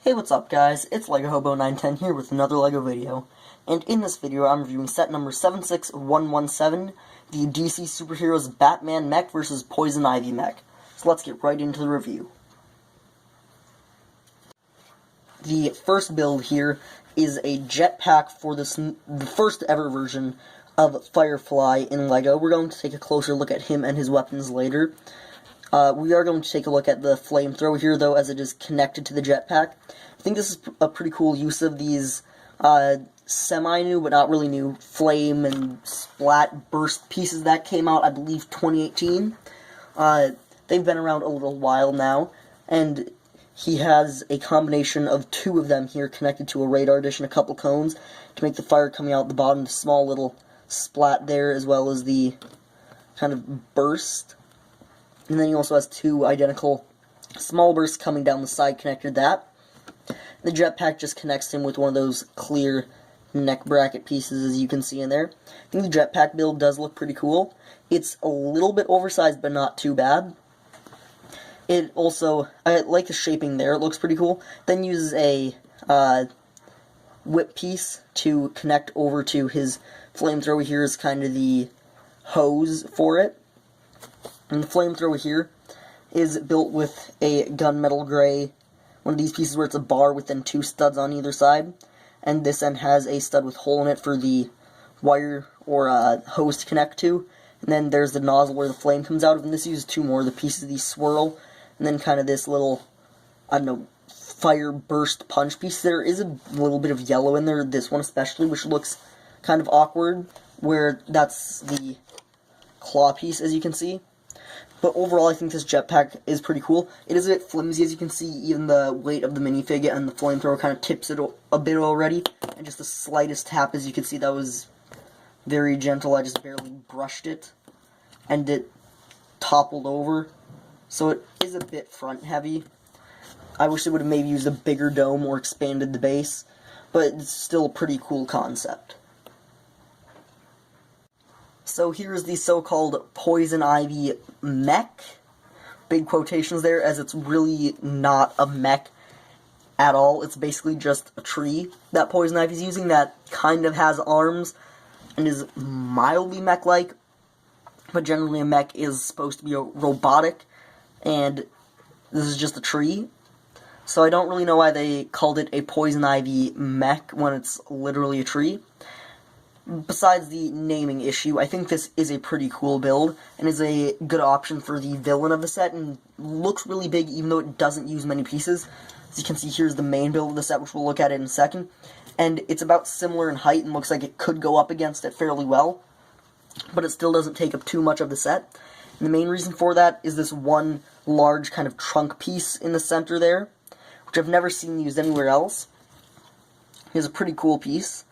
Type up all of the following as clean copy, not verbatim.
Hey, what's up guys, it's LegoHobo910 here with another LEGO video, and in this video I'm reviewing set number 76117, the DC Superheroes Batman Mech vs. Poison Ivy Mech. So let's get right into the review. The first build here is a jetpack for the first ever version of Firefly in LEGO. We're going to take a closer look at him and his weapons later. We are going to take a look at the flamethrower here, though, as it is connected to the jetpack. I think this is a pretty cool use of these semi-new, but not really new, flame and splat burst pieces that came out, I believe, 2018. They've been around a little while now, and he has a combination of two of them here connected to a radar dish and a couple cones to make the fire coming out the bottom, the small little splat there, as well as the kind of burst. And then he also has two identical small bursts coming down the side connected to that. The jetpack just connects him with one of those clear neck bracket pieces, as you can see in there. I think the jetpack build does look pretty cool. It's a little bit oversized, but not too bad. It also, I like the shaping there, it looks pretty cool. Then uses a whip piece to connect over to his flamethrower. Here is kind of the hose for it. And the flamethrower here is built with a gunmetal gray, one of these pieces where it's a bar with then two studs on either side. And this end has a stud with hole in it for the wire or hose to connect to. And then there's the nozzle where the flame comes out of, and this uses two more of the pieces of these swirl. And then kind of this little, I don't know, fire burst punch piece. There is a little bit of yellow in there, this one especially, which looks kind of awkward, where that's the claw piece, as you can see. But overall, I think this jetpack is pretty cool. It is a bit flimsy, as you can see. Even the weight of the minifig and the flamethrower kind of tips it a bit already. And just the slightest tap, as you can see, that was very gentle. I just barely brushed it, and it toppled over. So it is a bit front heavy. I wish they would have maybe used a bigger dome or expanded the base, but it's still a pretty cool concept. So here's the so-called Poison Ivy Mech. Big quotations there, as it's really not a mech at all. It's basically just a tree that Poison Ivy's using that kind of has arms and is mildly mech-like, but generally a mech is supposed to be robotic, and this is just a tree. So I don't really know why they called it a Poison Ivy Mech when it's literally a tree. Besides the naming issue, I think this is a pretty cool build, and is a good option for the villain of the set, and looks really big even though it doesn't use many pieces. As you can see, here's the main build of the set, which we'll look at in a second, and it's about similar in height and looks like it could go up against it fairly well, but it still doesn't take up too much of the set. And the main reason for that is this one large kind of trunk piece in the center there, which I've never seen used anywhere else. It's a pretty cool piece.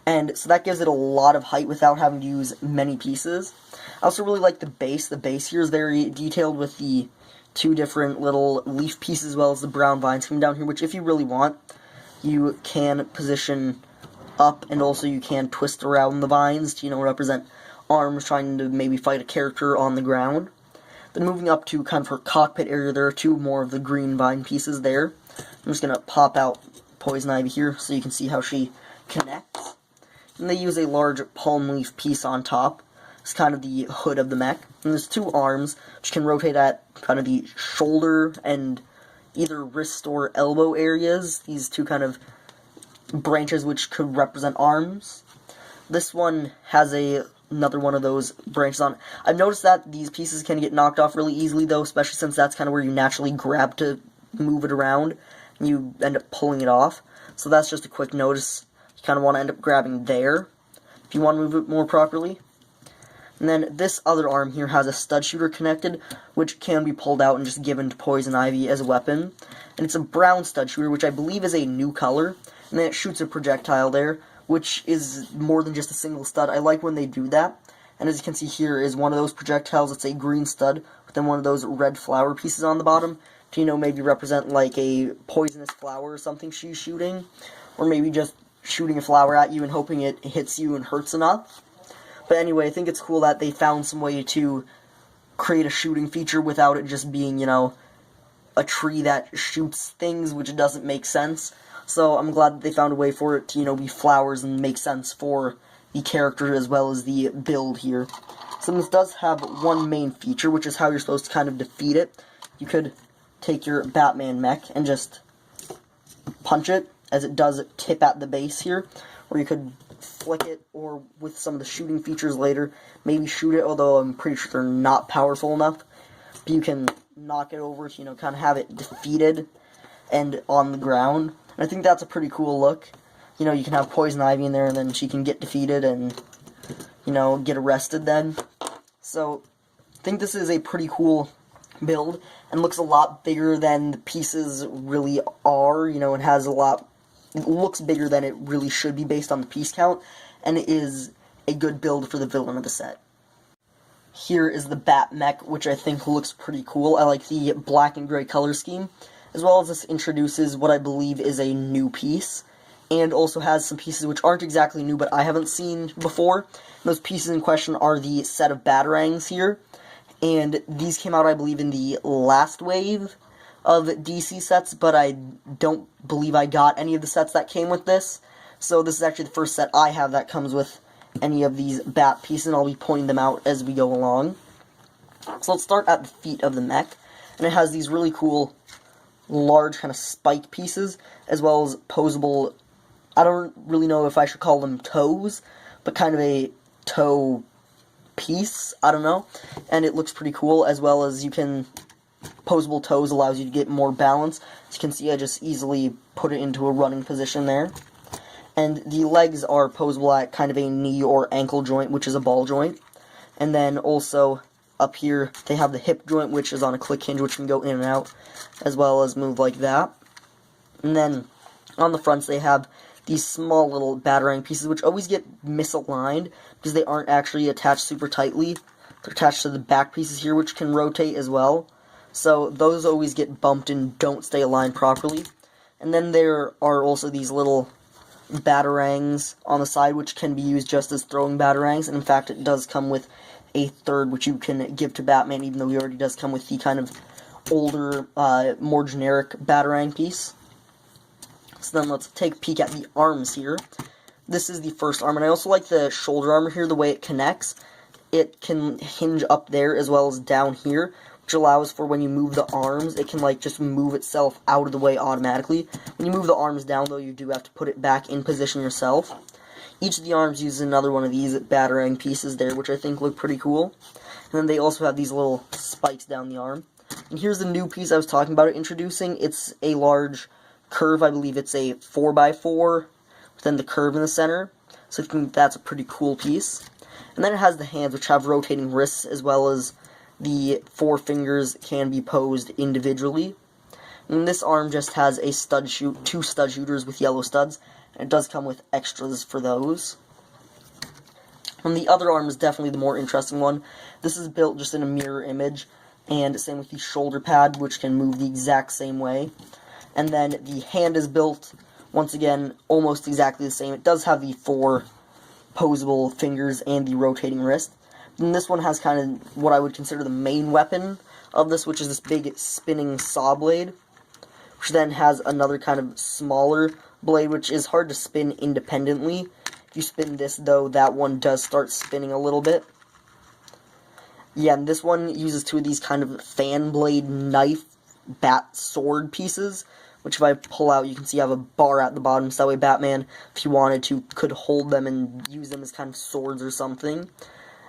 And so that gives it a lot of height without having to use many pieces. I also really like the base. The base here is very detailed with the two different little leaf pieces as well as the brown vines coming down here, which if you really want, you can position up, and also you can twist around the vines to, represent arms trying to maybe fight a character on the ground. Then moving up to kind of her cockpit area, there are two more of the green vine pieces there. I'm just going to pop out Poison Ivy here so you can see how she connects. And they use a large palm leaf piece on top. It's kind of the hood of the mech. And there's two arms, which can rotate at kind of the shoulder and either wrist or elbow areas. These two kind of branches which could represent arms. This one has another one of those branches on it. I've noticed that these pieces can get knocked off really easily, though, especially since that's kind of where you naturally grab to move it around, and you end up pulling it off. So that's just a quick notice. Kind of want to end up grabbing there if you want to move it more properly. And then this other arm here has a stud shooter connected, which can be pulled out and just given to Poison Ivy as a weapon. And it's a brown stud shooter, which I believe is a new color. And then it shoots a projectile there, which is more than just a single stud. I like when they do that. And as you can see here is one of those projectiles. It's a green stud with then one of those red flower pieces on the bottom to, maybe represent like a poisonous flower or something she's shooting. Or maybe just shooting a flower at you and hoping it hits you and hurts enough. But anyway, I think it's cool that they found some way to create a shooting feature without it just being, a tree that shoots things, which doesn't make sense. So I'm glad that they found a way for it to, you know, be flowers and make sense for the character as well as the build here. So this does have one main feature, which is how you're supposed to kind of defeat it. You could take your Batman mech and just punch it, as it does tip at the base here, or you could flick it, or with some of the shooting features later, maybe shoot it, although I'm pretty sure they're not powerful enough. But you can knock it over to, you know, kind of have it defeated and on the ground. And I think that's a pretty cool look. You know, you can have Poison Ivy in there, and then she can get defeated and, you know, get arrested then. So, I think this is a pretty cool build, and looks a lot bigger than the pieces really are. You know, it has a lot, it looks bigger than it really should be based on the piece count, and it is a good build for the villain of the set. Here is the Bat Mech, which I think looks pretty cool. I like the black and gray color scheme, as well as this introduces what I believe is a new piece, and also has some pieces which aren't exactly new, but I haven't seen before. And those pieces in question are the set of Batarangs here, and these came out, I believe, in the last wave of DC sets, but I don't believe I got any of the sets that came with this. So this is actually the first set I have that comes with any of these bat pieces, and I'll be pointing them out as we go along. So let's start at the feet of the mech, and it has these really cool, large kind of spike pieces, as well as posable, I don't really know if I should call them toes, but kind of a toe piece, I don't know, and it looks pretty cool, as well as you can, posable toes allows you to get more balance. As you can see, I just easily put it into a running position there. And the legs are posable at kind of a knee or ankle joint, which is a ball joint. And then also up here, they have the hip joint, which is on a click hinge, which can go in and out, as well as move like that. And then on the fronts, they have these small little Batarang pieces, which always get misaligned because they aren't actually attached super tightly. They're attached to the back pieces here, which can rotate as well. So those always get bumped and don't stay aligned properly. And then there are also these little Batarangs on the side, which can be used just as throwing Batarangs, and in fact it does come with a third, which you can give to Batman, even though he already does come with the kind of older, more generic Batarang piece. So then let's take a peek at the arms here. This is the first arm, and I also like the shoulder armor here, the way it connects. It can hinge up there as well as down here, which allows for when you move the arms, it can like just move itself out of the way automatically. When you move the arms down, though, you do have to put it back in position yourself. Each of the arms uses another one of these Batarang pieces there, which I think look pretty cool. And then they also have these little spikes down the arm. And here's the new piece I was talking about introducing. It's a large curve, I believe it's a 4x4, with then the curve in the center. So I think that's a pretty cool piece. And then it has the hands, which have rotating wrists, as well as the 4 fingers can be posed individually. And this arm just has a two stud shooters with yellow studs, and it does come with extras for those. And the other arm is definitely the more interesting one. This is built just in a mirror image, and same with the shoulder pad, which can move the exact same way. And then the hand is built, once again, almost exactly the same. It does have the 4 posable fingers and the rotating wrist. And this one has kind of what I would consider the main weapon of this, which is this big spinning saw blade, which then has another kind of smaller blade, which is hard to spin independently. If you spin this, though, that one does start spinning a little bit. Yeah, and this one uses 2 of these kind of fan blade knife bat sword pieces, which if I pull out, you can see I have a bar at the bottom, so that way Batman, if he wanted to, could hold them and use them as kind of swords or something.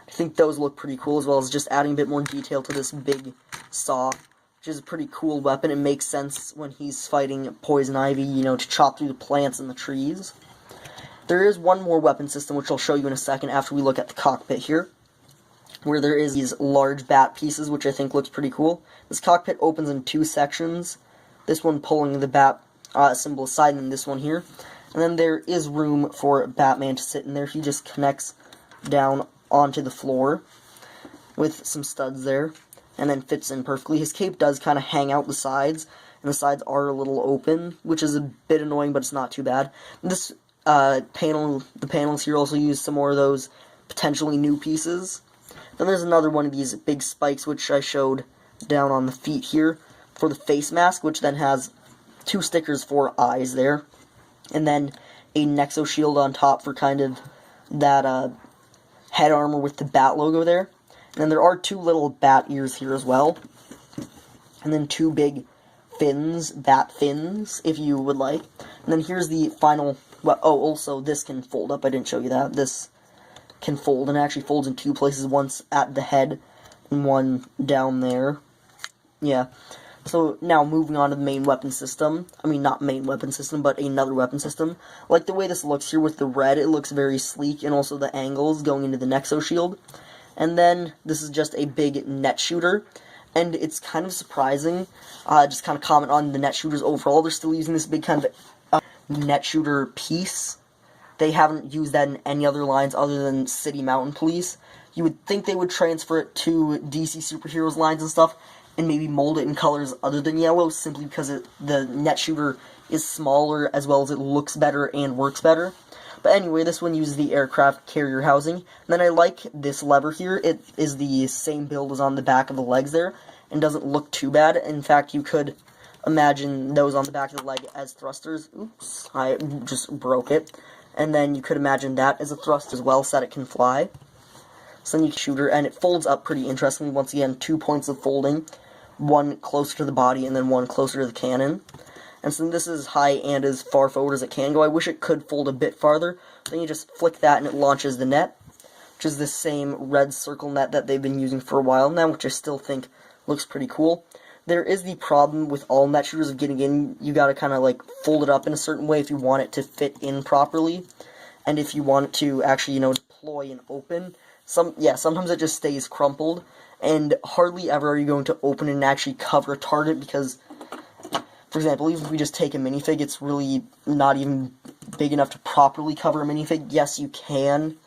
I think those look pretty cool, as well as just adding a bit more detail to this big saw, which is a pretty cool weapon. It makes sense when he's fighting Poison Ivy, you know, to chop through the plants and the trees. There is one more weapon system, which I'll show you in a second after we look at the cockpit here, where there is these large bat pieces, which I think looks pretty cool. This cockpit opens in 2 sections, this one pulling the bat symbol aside, and this one here. And then there is room for Batman to sit in there. He just connects down onto the floor with some studs there, and then fits in perfectly. His cape does kind of hang out the sides, and the sides are a little open, which is a bit annoying, but it's not too bad. This the panels here also use some more of those potentially new pieces. Then there's another one of these big spikes, which I showed down on the feet here, for the face mask, which then has 2 stickers for eyes there, and then a Nexo shield on top for kind of that head armor with the bat logo there. And then there are 2 little bat ears here as well, and then 2 big fins, bat fins, if you would like. And then here's the final, well, oh, also this can fold up, I didn't show you that. This can fold, and it actually folds in 2 places, once at the head and one down there. Yeah. So now moving on to the main weapon system. I mean, not main weapon system, but another weapon system. Like the way this looks here with the red, it looks very sleek, and also the angles going into the Nexo shield. And then this is just a big net shooter, and it's kind of surprising. Just kind of comment on the net shooters overall. They're still using this big kind of net shooter piece. They haven't used that in any other lines other than City Mountain Police. You would think they would transfer it to DC Superheroes lines and stuff, and maybe mold it in colors other than yellow, simply because the net shooter is smaller, as well as it looks better and works better. But anyway, this one uses the aircraft carrier housing. And then I like this lever here. It is the same build as on the back of the legs there, and doesn't look too bad. In fact, you could imagine those on the back of the leg as thrusters. Oops, I just broke it. And then you could imagine that as a thrust as well, so that it can fly. So then you can shoot her, and it folds up pretty interestingly. Once again, 2 points of folding. One closer to the body, and then one closer to the cannon. And so this is high and as far forward as it can go. I wish it could fold a bit farther. Then you just flick that and it launches the net, which is the same red circle net that they've been using for a while now, which I still think looks pretty cool. There is the problem with all net shooters of getting in. You gotta kind of like fold it up in a certain way if you want it to fit in properly, and if you want it to actually, you know, deploy and open. Sometimes it just stays crumpled, and hardly ever are you going to open and actually cover a target, because, for example, even if we just take a minifig, it's really not even big enough to properly cover a minifig. Yes, you can,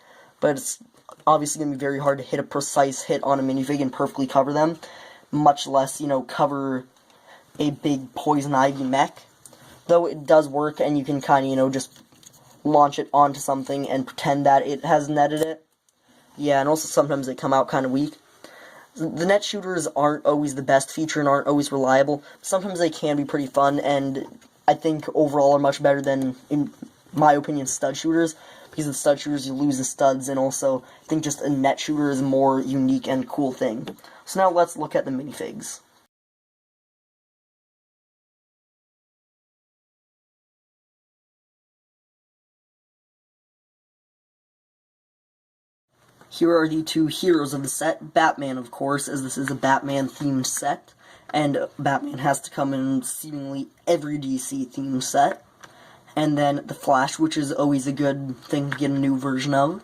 but it's obviously going to be very hard to hit a precise hit on a minifig and perfectly cover them, much less, you know, cover a big Poison Ivy Mech. Though it does work, and you can kind of, you know, just launch it onto something and pretend that it has netted it. Yeah, and also sometimes they come out kind of weak. The net shooters aren't always the best feature and aren't always reliable. Sometimes they can be pretty fun, and I think overall are much better than, in my opinion, stud shooters. Because in stud shooters you lose the studs, and also I think just a net shooter is a more unique and cool thing. So now let's look at the minifigs. Here are the 2 heroes of the set. Batman, of course, as this is a Batman-themed set, and Batman has to come in seemingly every DC-themed set. And then the Flash, which is always a good thing to get a new version of.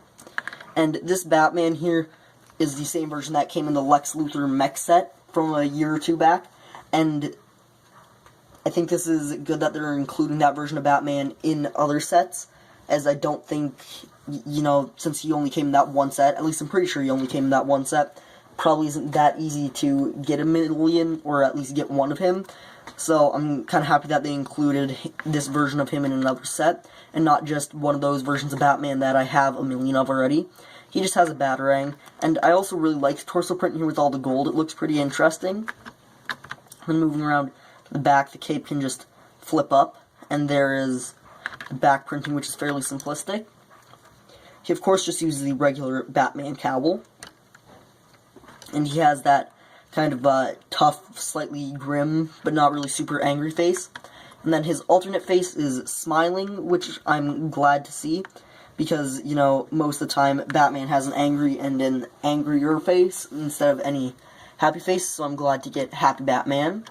And this Batman here is the same version that came in the Lex Luthor mech set from a year or 2 back, and I think this is good that they're including that version of Batman in other sets, as I don't think, you know, since he only came in that one set, at least I'm pretty sure he only came in that one set, probably isn't that easy to get a million, or at least get one of him. So I'm kind of happy that they included this version of him in another set, and not just one of those versions of Batman that I have a million of already. He just has a Batarang, and I also really like the torso print here with all the gold. It looks pretty interesting. Then moving around to the back, the cape can just flip up, and there is the back printing, which is fairly simplistic. He, of course, just uses the regular Batman cowl, and he has that kind of tough, slightly grim, but not really super angry face. And then his alternate face is smiling, which I'm glad to see, because, you know, most of the time Batman has an angry and an angrier face instead of any happy face, so I'm glad to get Happy Batman.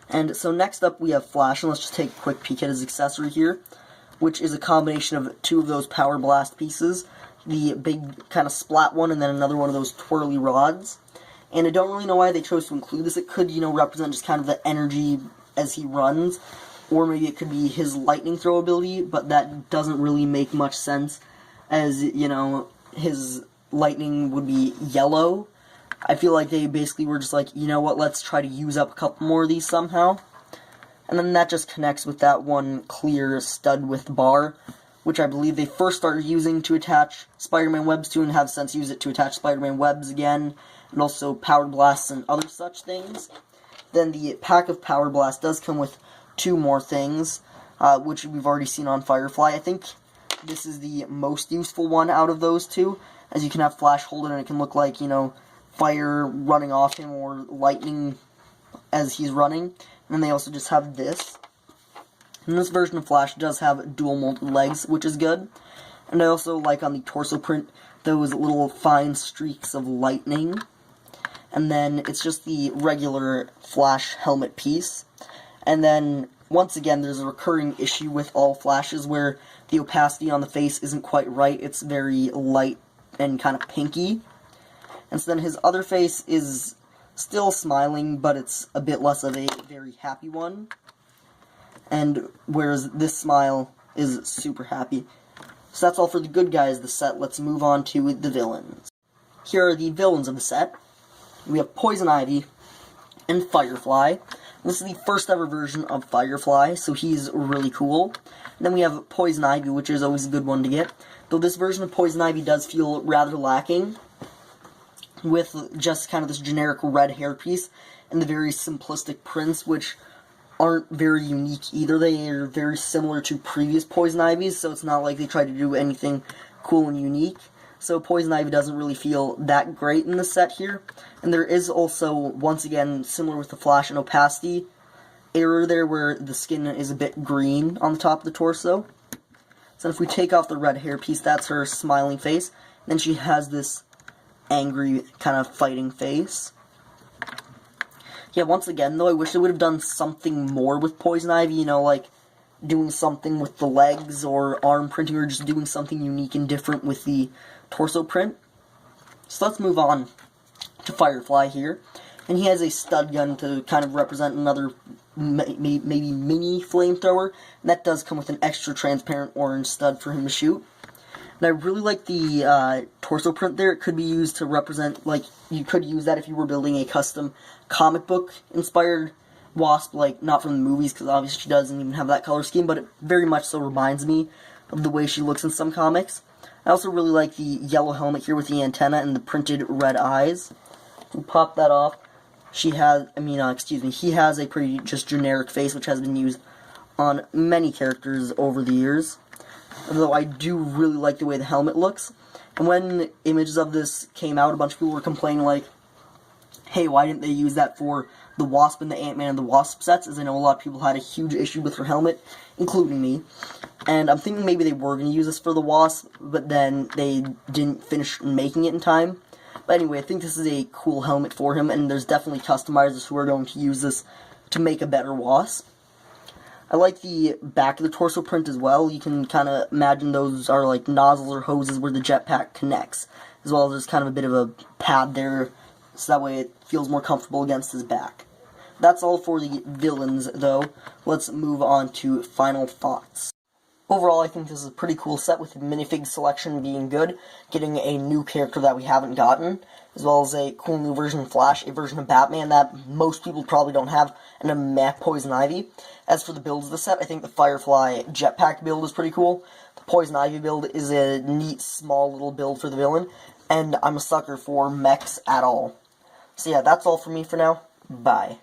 And so next up we have Flash, and let's just take a quick peek at his accessory here, which is a combination of 2 of those Power Blast pieces, the big kind of splat one, and then another one of those twirly rods. And I don't really know why they chose to include this. It could, you know, represent just kind of the energy as he runs, or maybe it could be his lightning throw ability, but that doesn't really make much sense, as, you know, his lightning would be yellow. I feel like they basically were just like, you know what, let's try to use up a couple more of these somehow. And then that just connects with that one clear stud with bar, which I believe they first started using to attach Spider-Man webs to, and have since used it to attach Spider-Man webs again, and also powered blasts and other such things. Then the pack of Power Blast does come with 2 more things, which we've already seen on Firefly. I think this is the most useful one out of those 2, as you can have Flash hold it and it can look like, you know, fire running off him or lightning as he's running. And then they also just have this. And this version of Flash does have dual molded legs, which is good. And I also like on the torso print those little fine streaks of lightning. And then it's just the regular Flash helmet piece. And then, once again, there's a recurring issue with all Flashes where the opacity on the face isn't quite right. It's very light and kind of pinky. And so then his other face is still smiling, but it's a bit less of a very happy one. And whereas this smile is super happy. So that's all for the good guys of the set. Let's move on to the villains. Here are the villains of the set. We have Poison Ivy and Firefly. This is the first ever version of Firefly, so he's really cool. And then we have Poison Ivy, which is always a good one to get. Though this version of Poison Ivy does feel rather lacking, with just kind of this generic red hairpiece and the very simplistic prints, which aren't very unique either. They are very similar to previous Poison Ivies, so it's not like they try to do anything cool and unique. So Poison Ivy doesn't really feel that great in the set here. And there is also, once again, similar with the Flash and opacity error there, where the skin is a bit green on the top of the torso. So if we take off the red hairpiece, that's her smiling face. Then she has this angry kind of fighting face. Yeah, once again, though, I wish they would have done something more with Poison Ivy, you know, like doing something with the legs or arm printing, or just doing something unique and different with the torso print. So let's move on to Firefly here. And he has a stud gun to kind of represent another maybe mini flamethrower. And that does come with an extra transparent orange stud for him to shoot. And I really like the torso print there. It could be used to represent, like, you could use that if you were building a custom comic book inspired Wasp, like, not from the movies, because obviously she doesn't even have that color scheme, but it very much so reminds me of the way she looks in some comics. I also really like the yellow helmet here with the antenna and the printed red eyes. We pop that off. He has a pretty just generic face, which has been used on many characters over the years. Although I do really like the way the helmet looks. And when images of this came out, a bunch of people were complaining, like, hey, why didn't they use that for the Wasp and the Ant-Man and the Wasp sets? As I know a lot of people had a huge issue with her helmet, including me. And I'm thinking maybe they were going to use this for the Wasp, but then they didn't finish making it in time. But anyway, I think this is a cool helmet for him, and there's definitely customizers who are going to use this to make a better Wasp. I like the back of the torso print as well. You can kind of imagine those are like nozzles or hoses where the jetpack connects, as well as there's kind of a bit of a pad there, so that way it feels more comfortable against his back. That's all for the villains, though. Let's move on to final thoughts. Overall, I think this is a pretty cool set, with the minifig selection being good, getting a new character that we haven't gotten, as well as a cool new version of Flash, a version of Batman that most people probably don't have, and a Mech Poison Ivy. As for the builds of the set, I think the Firefly Jetpack build is pretty cool. The Poison Ivy build is a neat, small little build for the villain, and I'm a sucker for mechs at all. So yeah, that's all for me for now. Bye.